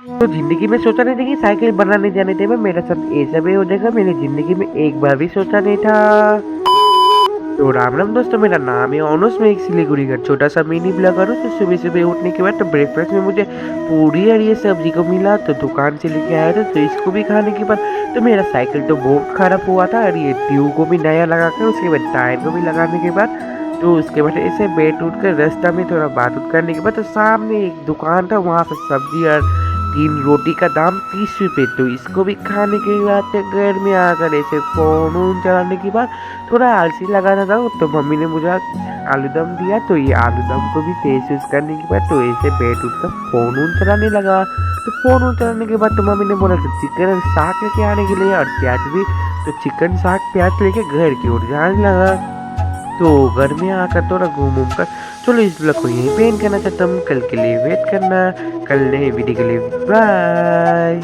तो ज़िंदगी में सोचा नहीं था कि साइकिल बनाने जाने थे, मेरे साथ ऐसा भी हो जाएगा, मैंने ज़िंदगी में एक बार भी सोचा नहीं था। तो राम राम दोस्तों, मेरा नाम है ओनुस, मैं एक सिलीगुड़ी का छोटा-सा मिनी ब्लॉगर हूँ। तो सुबह-सुबह उठने के बाद तो ब्रेकफ़ास्ट में मुझे पूरी और ये सब्ज़ी को मिला, तो दुकान से लेके आया था, तो इसको भी खाने के बाद तो मेरा साइकिल तो बहुत ख़राब हुआ था और ये ट्यूब को भी नया लगा कर उसके बाद टायर को भी लगाने के बाद तो उसके बाद ऐसे बैठ उठ कर रास्ता में थोड़ा बात-उत करने के बाद तो सामने एक दुकान था, वहाँ से सब्ज़ी और 3 रोटी का दाम 30 रुपए, तो इसको भी खाने के बाद तो घर में आकर ऐसे फ़ोन-वोन चलाने के बाद थोड़ा आलसी लगा रहा था, तो मम्मी ने मुझे आलूदम दिया, तो ये आलूदम को भी टेस्ट-वेस्ट करने के बाद तो ऐसे बैठ उठ कर फ़ोन-वोन चलाने लगा। तो फ़ोन-वोन चलाने के बाद तो मम्मी ने बोला कि चिकन और साग लेके आने के लिए और प्याज़ भी, तो चिकन, साग, प्याज़ लेके घर की ओर जाने लगा। तो घर में आकर थोड़ा घूम-वूम कर चलो इस ब्लॉग को यहीं पे एंड करना चाहता हूँ। कल के लिए वेट करना, कल नए वीडियो के लिए बाय।